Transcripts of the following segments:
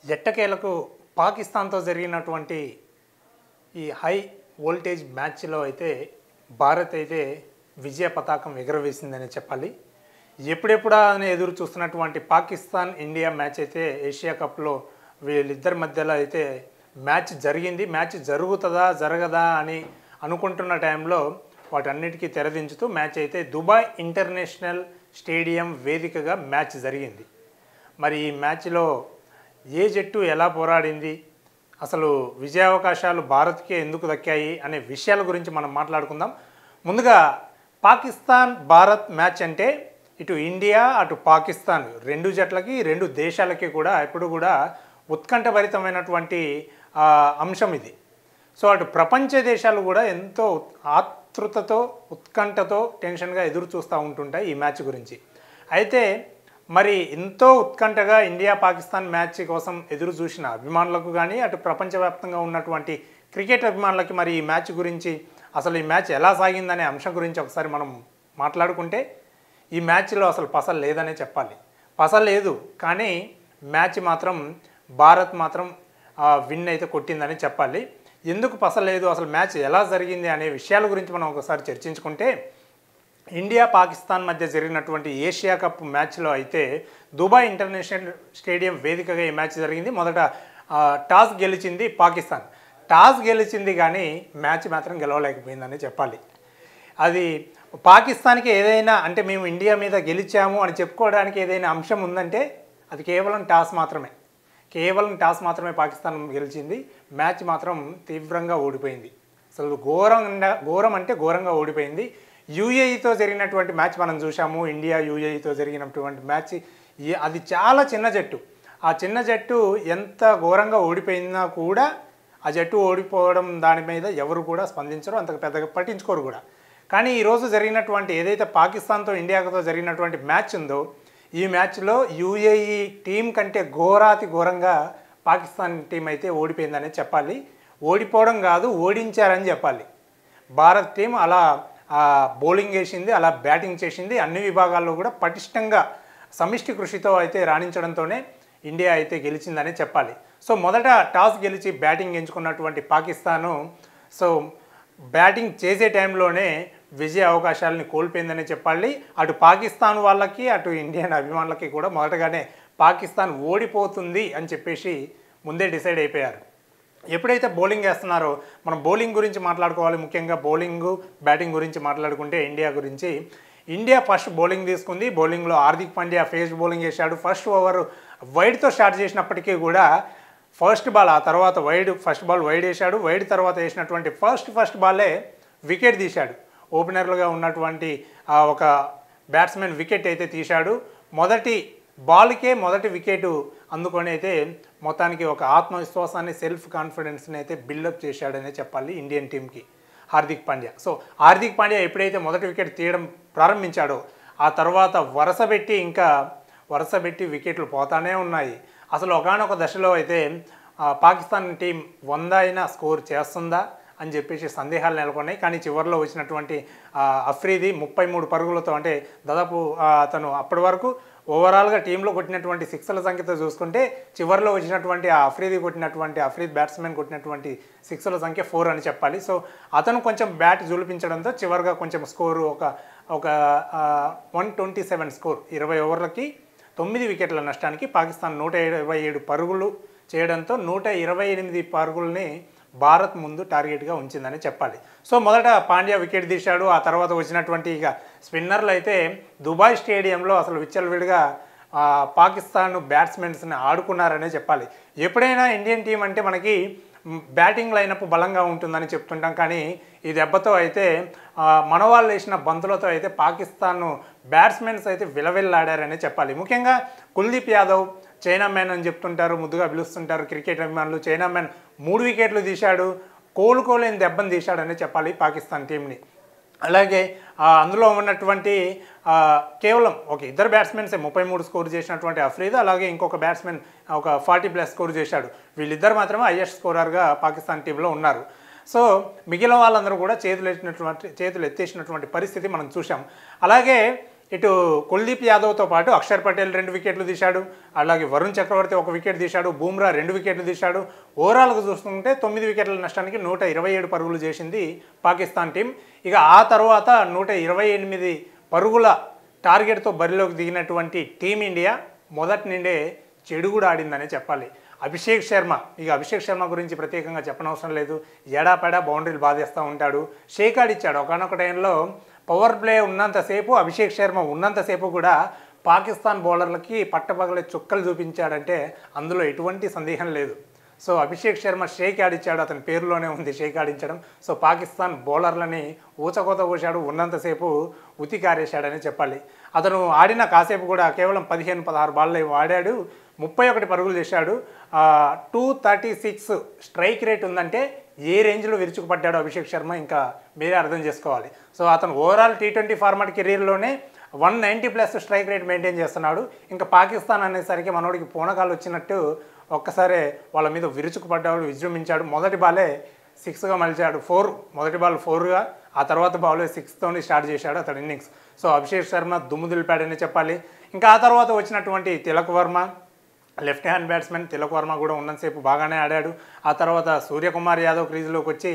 ఎట్టకేలకు పాకిస్తాన్తో జరిగినటువంటి ఈ హై వోల్టేజ్ మ్యాచ్లో అయితే భారత్ అయితే విజయ పతాకం ఎగురవేసిందని చెప్పాలి. ఎప్పుడెప్పుడా అని ఎదురు చూస్తున్నటువంటి పాకిస్తాన్ ఇండియా మ్యాచ్ అయితే ఏషియా కప్లో వీళ్ళిద్దరి మధ్యలో అయితే మ్యాచ్ జరిగింది. మ్యాచ్ జరుగుతుందా జరగదా అని అనుకుంటున్న టైంలో వాటన్నిటికీ తెరదించుతూ మ్యాచ్ అయితే దుబాయ్ ఇంటర్నేషనల్ స్టేడియం వేదికగా మ్యాచ్ జరిగింది. మరి ఈ మ్యాచ్లో ఏ జట్టు ఎలా పోరాడింది, అసలు విజయావకాశాలు భారత్కే ఎందుకు దక్కాయి అనే విషయాల గురించి మనం మాట్లాడుకుందాం. ముందుగా పాకిస్తాన్ భారత్ మ్యాచ్ అంటే ఇటు ఇండియా అటు పాకిస్తాన్ రెండు జట్లకి రెండు దేశాలకి కూడా ఎప్పుడు కూడా ఉత్కంఠభరితమైనటువంటి అంశం ఇది. సో అటు ప్రపంచ దేశాలు కూడా ఎంతో ఆతృతతో ఉత్కంఠతో టెన్షన్గా ఎదురు చూస్తూ ఉంటుంటాయి ఈ మ్యాచ్ గురించి. అయితే మరి ఎంతో ఉత్కంఠగా ఇండియా పాకిస్తాన్ మ్యాచ్ కోసం ఎదురు చూసిన అభిమానులకు కానీ అటు ప్రపంచవ్యాప్తంగా ఉన్నటువంటి క్రికెట్ అభిమానులకి మరి ఈ మ్యాచ్ గురించి అసలు ఈ మ్యాచ్ ఎలా సాగిందనే అంశం గురించి ఒకసారి మనం మాట్లాడుకుంటే ఈ మ్యాచ్లో అసలు పసలు లేదనే చెప్పాలి. పసలు లేదు, కానీ మ్యాచ్ మాత్రం భారత్ మాత్రం విన్ అయితే కొట్టిందని చెప్పాలి. ఎందుకు పసలు లేదు, అసలు మ్యాచ్ ఎలా జరిగింది అనే విషయాల గురించి మనం ఒకసారి చర్చించుకుంటే, ఇండియా పాకిస్తాన్ మధ్య జరిగినటువంటి ఏషియా కప్ మ్యాచ్లో అయితే దుబాయ్ ఇంటర్నేషనల్ స్టేడియం వేదికగా ఈ మ్యాచ్ జరిగింది. మొదట టాస్ గెలిచింది పాకిస్తాన్. టాస్ గెలిచింది కానీ మ్యాచ్ మాత్రం గెలవలేకపోయిందని చెప్పాలి. అది పాకిస్తాన్కి ఏదైనా అంటే మేము ఇండియా మీద గెలిచాము అని చెప్పుకోవడానికి ఏదైనా అంశం ఉందంటే అది కేవలం టాస్ మాత్రమే. కేవలం టాస్ మాత్రమే పాకిస్తాన్ గెలిచింది. మ్యాచ్ మాత్రం తీవ్రంగా ఓడిపోయింది. అసలు ఘోరం అంటే ఘోరంగా ఓడిపోయింది. యూఏఈతో జరిగినటువంటి మ్యాచ్ మనం చూసాము. ఇండియా యూఏఈతో జరిగినటువంటి మ్యాచ్ అది చాలా చిన్న జట్టు. ఆ చిన్న జట్టు ఎంత ఘోరంగా ఓడిపోయినా కూడా ఆ జట్టు ఓడిపోవడం దాని మీద ఎవరు కూడా స్పందించరు, అంత పెద్దగా పట్టించుకోరు కూడా. కానీ ఈరోజు జరిగినటువంటి ఏదైతే పాకిస్తాన్తో ఇండియాతో జరిగినటువంటి మ్యాచ్ ఉందో ఈ మ్యాచ్లో యూఏఈ టీం కంటే ఘోరాతి ఘోరంగా పాకిస్తాన్ టీం అయితే ఓడిపోయిందనే చెప్పాలి. ఓడిపోవడం కాదు, ఓడించారని చెప్పాలి. భారత్ టీం అలా బౌలింగ్ వేసింది, అలా బ్యాటింగ్ చేసింది. అన్ని విభాగాల్లో కూడా పటిష్టంగా సమిష్టి కృషితో అయితే రాణించడంతోనే ఇండియా అయితే గెలిచిందని చెప్పాలి. సో మొదట టాస్ గెలిచి బ్యాటింగ్ ఎంచుకున్నటువంటి పాకిస్తాను సో బ్యాటింగ్ చేసే టైంలోనే విజయ అవకాశాలని కోల్పోయిందని చెప్పాలి. అటు పాకిస్తాన్ వాళ్ళకి అటు ఇండియన్ అభిమానులకి కూడా మొదటగానే పాకిస్తాన్ ఓడిపోతుంది అని చెప్పేసి ముందే డిసైడ్ అయిపోయారు. ఎప్పుడైతే బౌలింగ్ వేస్తున్నారో మనం బౌలింగ్ గురించి మాట్లాడుకోవాలి. ముఖ్యంగా బ్యాటింగ్ గురించి మాట్లాడుకుంటే ఇండియా గురించి, ఇండియా ఫస్ట్ బౌలింగ్ తీసుకుంది. బౌలింగ్లో హార్దిక్ పాండ్యా ఫేస్ బౌలింగ్ వేశాడు. ఫస్ట్ ఓవర్ వైడ్తో స్టార్ట్ చేసినప్పటికీ కూడా ఫస్ట్ బాల్ ఆ తర్వాత ఫస్ట్ బాల్ వైడ్ వేశాడు. వైడ్ తర్వాత వేసినటువంటి ఫస్ట్ బాలే వికెట్ తీశాడు. ఓపెనర్లుగా ఉన్నటువంటి ఒక బ్యాట్స్మెన్ వికెట్ అయితే తీశాడు. మొదటి బాల్కే మొదటి వికెట్ అందుకొని అయితే మొత్తానికి ఒక ఆత్మవిశ్వాసాన్ని సెల్ఫ్ కాన్ఫిడెన్స్ని అయితే బిల్డప్ చేశాడనే చెప్పాలి ఇండియన్ టీంకి హార్దిక్ పాండ్యా. సో హార్దిక్ పాండ్యా ఎప్పుడైతే మొదటి వికెట్ తీయడం ప్రారంభించాడో ఆ తర్వాత వరుసబెట్టి వికెట్లు పోతానే ఉన్నాయి. అసలు ఒకానొక దశలో అయితే పాకిస్తాన్ టీం 100 అయినా స్కోర్ చేస్తుందా అని చెప్పేసి సందేహాలు నెలకొన్నాయి. కానీ చివరిలో వచ్చినటువంటి అఫ్రీది 33 పరుగులతో, అంటే దాదాపు అతను అప్పటి వరకు ఓవరాల్గా టీంలో కొట్టినటువంటి సిక్స్ల సంఖ్యతో చూసుకుంటే చివరిలో వచ్చినటువంటి అఫ్రీద్ బ్యాట్స్మెన్ కొట్టినటువంటి సిక్స్ల సంఖ్య 4 అని చెప్పాలి. సో అతను కొంచెం బ్యాట్ జులిపించడంతో చివరిగా కొంచెం స్కోరు ఒక 127 స్కోర్ 20 ఓవర్లకి 9 వికెట్ల నష్టానికి పాకిస్తాన్ 127 పరుగులు చేయడంతో 128 పరుగుల్ని భారత్ ముందు టార్గెట్గా ఉంచిందని చెప్పాలి. సో మొదట పాండ్యా వికెట్ తీశాడు. ఆ తర్వాత వచ్చినటువంటి ఇక స్పిన్నర్లు అయితే దుబాయ్ స్టేడియంలో అసలు విచ్చలవిడిగా పాకిస్తాన్ బ్యాట్స్మెన్స్ని ఆడుకున్నారనే చెప్పాలి. ఎప్పుడైనా ఇండియన్ టీం అంటే మనకి బ్యాటింగ్ లైనప్ బలంగా ఉంటుందని చెప్తుంటాం, కానీ ఈ దెబ్బతో అయితే మన వాళ్ళు వేసిన బంతులతో అయితే పాకిస్తాన్ బ్యాట్స్మెన్స్ అయితే విలవిల్లాడారనే చెప్పాలి. ముఖ్యంగా కుల్దీప్ యాదవ్, చైనా మ్యాన్ అని చెప్తుంటారు, ముద్దుగా పిలుస్తుంటారు క్రికెట్ అభిమానులు. చైనా మ్యాన్ 3 వికెట్లు తీశాడు, కోలుకోలేని దెబ్బను తీశాడని చెప్పాలి పాకిస్తాన్ టీంని. అలాగే అందులో ఉన్నటువంటి కేవలం ఒక ఇద్దరు బ్యాట్స్మెన్సే 33 స్కోర్ చేసినటువంటి అఫ్రీద్, అలాగే ఇంకొక బ్యాట్స్మెన్ ఒక 40+ స్కోర్ చేశాడు. వీళ్ళిద్దరు మాత్రమే హైయెస్ట్ స్కోరర్గా పాకిస్తాన్ టీంలో ఉన్నారు. సో మిగిలిన వాళ్ళందరూ కూడా చేతులు ఎత్తేసినటువంటి పరిస్థితి మనం చూసాం. అలాగే ఇటు కుల్దీప్ యాదవ్తో పాటు అక్షర్ పటేల్ 2 వికెట్లు తీశాడు, అలాగే వరుణ్ చక్రవర్తి 1 వికెట్ తీశాడు, బూమ్రా 2 వికెట్లు తీశాడు. ఓవరాల్గా చూసుకుంటే 9 వికెట్ల నష్టానికి 127 పరుగులు చేసింది పాకిస్తాన్ టీం. ఇక ఆ తర్వాత 128 పరుగుల టార్గెట్తో బరిలోకి దిగినటువంటి టీమిండియా మొదటి నుండే చెడు కూడా ఆడిందనే చెప్పాలి. అభిషేక్ శర్మ గురించి ప్రత్యేకంగా చెప్పనవసరం లేదు. ఎడాపెడా బౌండరీలు బాధేస్తూ ఉంటాడు. షేక్ ఆడిచ్చాడు ఒకనొక టైంలో. పవర్ ప్లే ఉన్నంతసేపు, అభిషేక్ శర్మ ఉన్నంతసేపు కూడా పాకిస్తాన్ బౌలర్లకి పట్టపగలే చుక్కలు చూపించాడంటే అందులో ఎటువంటి సందేహం లేదు. సో అభిషేక్ శర్మ షేక్ ఆడిచ్చాడు, అతని పేరులోనే ఉంది షేక్ ఆడించడం. సో పాకిస్తాన్ బౌలర్లని ఊచకోత పోశాడు, ఉన్నంతసేపు ఉతికారేశాడని చెప్పాలి. అతను ఆడిన కాసేపు కూడా కేవలం 15-16 బాల్లో ఆడాడు, 31 పరుగులు చేశాడు. 236 స్ట్రైక్ రేట్ ఉందంటే ఏ రేంజ్లో విరుచుకుపడ్డాడు అభిషేక్ శర్మ ఇంకా మీరే అర్థం చేసుకోవాలి. సో అతను ఓవరాల్ T20 ఫార్మాట్ కెరీర్లోనే 190+ స్ట్రైక్ రేట్ మెయింటైన్ చేస్తున్నాడు. ఇంకా పాకిస్తాన్ అనేసరికి మనోడికి పూనకాలు వచ్చినట్టు ఒక్కసారి వాళ్ళ మీద విరుచుకుపడ్డాడు, విజృంభించాడు. మొదటి బాలే 6గా మలిచాడు, 4 మొదటి బాల్ 4గా, ఆ తర్వాత బాల్ 6తోని స్టార్ట్ చేశాడు అతడు ఇన్నింగ్స్. సో అభిషేక్ శర్మ దుమ్ము దులిపాడని చెప్పాలి. ఇంకా ఆ తర్వాత వచ్చినటువంటి Tilak Varma, left hand batsmen Tilak Varma కూడా ఉన్నంతసేపు బాగానే ఆడాడు. ఆ తర్వాత సూర్యకుమార్ యాదవ్ క్రీజ్లోకి వచ్చి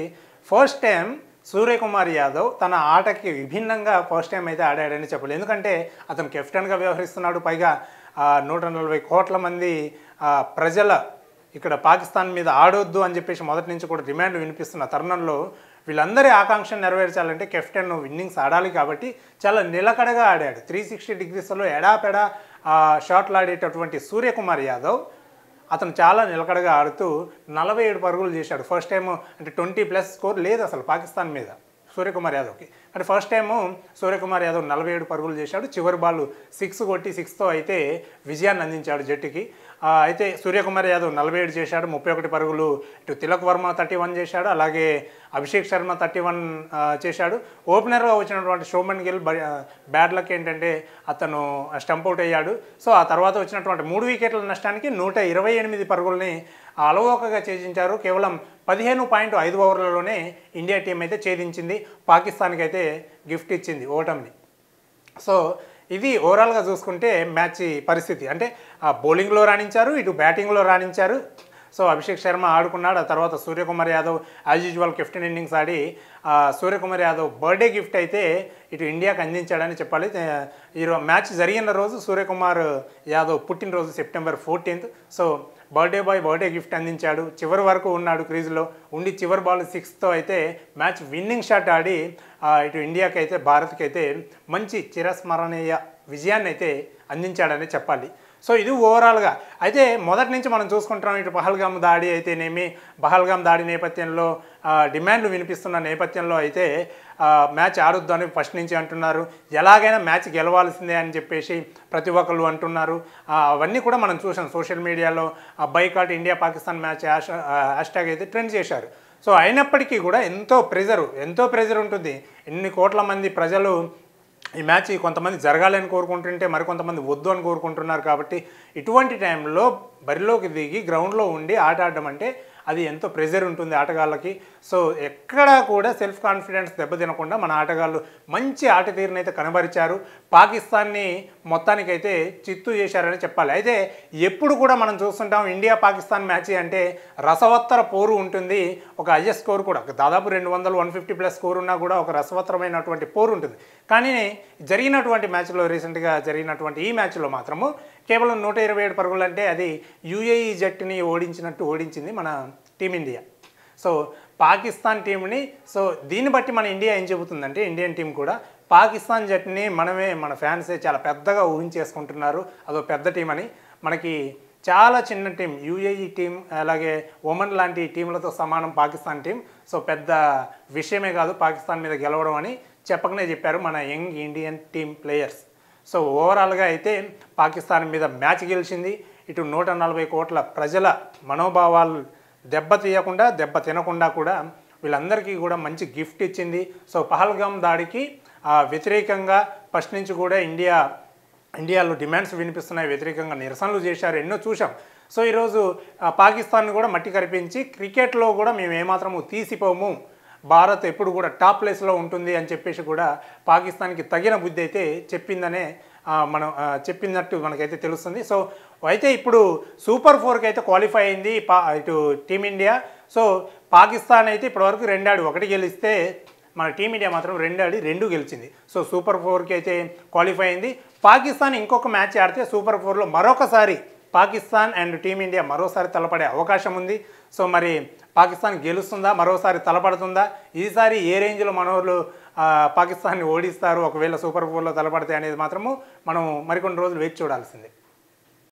ఫస్ట్ టైం సూర్యకుమార్ యాదవ్ తన ఆటకి విభిన్నంగా ఫస్ట్ టైం అయితే ఆడాడని చెప్పాలి. ఎందుకంటే అతను కెప్టెన్గా వ్యవహరిస్తున్నాడు. పైగా 140 కోట్ల మంది ప్రజల ఇక్కడ పాకిస్తాన్ మీద ఆడొద్దు అని చెప్పేసి మొదటి నుంచి కూడా డిమాండ్ వినిపిస్తున్న తరుణంలో వీళ్ళందరి ఆకాంక్షను నెరవేర్చాలంటే కెప్టెన్ ఇన్నింగ్స్ ఆడాలి కాబట్టి చాలా నిలకడగా ఆడాడు. 360 డిగ్రీస్లో ఎడాపెడా షాట్లు ఆడేటటువంటి సూర్యకుమార్ యాదవ్ అతను చాలా నిలకడగా ఆడుతూ 47 పరుగులు చేశాడు. ఫస్ట్ టైము అంటే 20+ స్కోర్ లేదు అసలు పాకిస్తాన్ మీద సూర్యకుమార్ యాదవ్కి. అంటే ఫస్ట్ టైము సూర్యకుమార్ యాదవ్ 47 పరుగులు చేశాడు. చివరి బాల్ 6 కొట్టి 6తో అయితే విజయాన్ని అందించాడు జట్టుకి. అయితే సూర్యకుమార్ యాదవ్ 47 చేశాడు, 31 పరుగులు. ఇటు తిలక్ వర్మ 31 చేశాడు, అలాగే అభిషేక్ శర్మ 31 చేశాడు. ఓపెనర్గా వచ్చినటువంటి శోభన్ గిల్ బ్యాడ్ లక్ ఏంటంటే అతను స్టంప్ అవుట్ అయ్యాడు. సో ఆ తర్వాత వచ్చినటువంటి 3 వికెట్ల నష్టానికి 128 పరుగుల్ని అలవోకగా ఛేదించారు. కేవలం 15.5 ఓవర్లలోనే ఇండియా టీం అయితే ఛేదించింది, పాకిస్తాన్కి అయితే గిఫ్ట్ ఇచ్చింది ఓటమిని. సో ఇది ఓవరాల్గా చూసుకుంటే మ్యాచ్ పరిస్థితి. అంటే బౌలింగ్లో రాణించారు, ఇటు బ్యాటింగ్లో రాణించారు. సో అభిషేక్ శర్మ ఆడుకున్నాడు. ఆ తర్వాత Suryakumar Yadav as usual captain innings ఆడి సూర్యకుమార్ యాదవ్ బర్త్డే గిఫ్ట్ అయితే ఇటు ఇండియాకి అందించాడని చెప్పాలి. ఈరోజు మ్యాచ్ జరిగిన రోజు సూర్యకుమార్ యాదవ్ పుట్టినరోజు September 14th. So birthday gift అందించాడు. చివరి వరకు ఉన్నాడు క్రీజ్లో ఉండి, చివరి బాల్ 6తో అయితే మ్యాచ్ విన్నింగ్ షాట్ ఆడి ఇటు ఇండియాకి అయితే భారత్కి అయితే మంచి చిరస్మరణీయ విజయాన్ని అయితే అందించాడని చెప్పాలి. సో ఇది ఓవరాల్గా అయితే మొదటి నుంచి మనం చూసుకుంటాం. ఇటు పహల్గామ్ దాడి అయితేనేమి, పహల్గామ్ దాడి నేపథ్యంలో డిమాండ్లు వినిపిస్తున్న నేపథ్యంలో అయితే మ్యాచ్ ఆడొద్దు అని ఫస్ట్ నుంచి అంటున్నారు. ఎలాగైనా మ్యాచ్ గెలవాల్సిందే అని చెప్పేసి ప్రతి ఒక్కళ్ళు అంటున్నారు. అవన్నీ కూడా మనం చూసాం సోషల్ మీడియాలో. Boycott India Pakistan match hashtag అయితే ట్రెండ్ చేశారు. సో అయినప్పటికీ కూడా ఎంతో ప్రెజర్ ఉంటుంది. ఎన్ని కోట్ల మంది ప్రజలు ఈ మ్యాచ్ కొంతమంది జరగాలని కోరుకుంటుంటే మరికొంతమంది వద్దు అని కోరుకుంటున్నారు. కాబట్టి ఇటువంటి టైంలో బరిలోకి దిగి గ్రౌండ్లో ఉండి ఆట ఆడడం అంటే అది ఎంతో ప్రెజర్ ఉంటుంది ఆటగాళ్ళకి. సో ఎక్కడా కూడా సెల్ఫ్ కాన్ఫిడెన్స్ దెబ్బతినకుండా మన ఆటగాళ్ళు మంచి ఆట తీరునైతే కనబరిచారు. పాకిస్తాన్ని మొత్తానికైతే చిత్తు చేశారని చెప్పాలి. అయితే ఎప్పుడు కూడా మనం చూస్తుంటాం ఇండియా పాకిస్తాన్ మ్యాచ్ అంటే రసవత్తర పోరు ఉంటుంది. ఒక హైయెస్ట్ స్కోర్ కూడా దాదాపు 200-150+ స్కోర్ ఉన్నా కూడా ఒక రసవత్తరమైనటువంటి పోరు ఉంటుంది. కానీ జరిగినటువంటి మ్యాచ్లో రీసెంట్గా జరిగినటువంటి ఈ మ్యాచ్లో మాత్రము కేవలం 127 పరుగులు అంటే అది యుఏఈ జట్టుని ఓడించింది మన టీమిండియా. సో పాకిస్తాన్ టీంని సో దీన్ని బట్టి మన ఇండియా ఏం చెబుతుందంటే ఇండియన్ టీం కూడా పాకిస్తాన్ జట్టుని మన ఫ్యాన్సే చాలా పెద్దగా ఊహించేసుకుంటున్నారు, అదో పెద్ద టీం అని. మనకి చాలా చిన్న టీం యుఏఈ టీం, అలాగే ఒమన్ లాంటి టీంలతో సమానం పాకిస్తాన్ టీం. సో పెద్ద విషయమే కాదు పాకిస్తాన్ మీద గెలవడం అని చెప్పకనే చెప్పారు మన young Indian team players. So ఓవరాల్గా అయితే పాకిస్తాన్ మీద మ్యాచ్ గెలిచింది. ఇటు 140 కోట్ల ప్రజల మనోభావాలు దెబ్బ తినకుండా కూడా వీళ్ళందరికీ కూడా మంచి గిఫ్ట్ ఇచ్చింది. సో పహల్గామ్ దాడికి వ్యతిరేకంగా ఫస్ట్ నుంచి కూడా ఇండియాలో డిమాండ్స్ వినిపిస్తున్నాయి, వ్యతిరేకంగా నిరసనలు చేశారు, ఎన్నో చూసాం. సో ఈరోజు పాకిస్తాన్ కూడా మట్టి కరిపించి క్రికెట్లో కూడా మేము ఏమాత్రము తీసిపోము భారత్ ఎప్పుడు కూడా టాప్ ప్లేస్లో ఉంటుంది అని చెప్పేసి కూడా పాకిస్తాన్కి తగిన బుద్ధి అయితే చెప్పిందనే మనం చెప్పినట్టు మనకైతే తెలుస్తుంది. సో అయితే ఇప్పుడు సూపర్ 4కి అయితే క్వాలిఫై అయింది ఇటు టీమిండియా. సో పాకిస్తాన్ అయితే ఇప్పటివరకు 2 ఆడి 1 గెలిస్తే మన టీమిండియా మాత్రం 2 ఆడి 2 గెలిచింది. సో సూపర్ 4కి అయితే క్వాలిఫై అయింది. పాకిస్తాన్ ఇంకొక మ్యాచ్ ఆడితే సూపర్ 4లో మరొకసారి పాకిస్తాన్ అండ్ టీమిండియా మరోసారి తలపడే అవకాశం ఉంది. సో మరి పాకిస్తాన్ గెలుస్తుందా, మరోసారి తలపడుతుందా, ఈసారి ఏ రేంజ్లో మనోళ్ళు పాకిస్తాన్ని ఓడిస్తారు ఒకవేళ సూపర్ 4లో తలపడితే అనేది మాత్రము మనం మరికొన్ని రోజులు వేచి చూడాల్సిందే.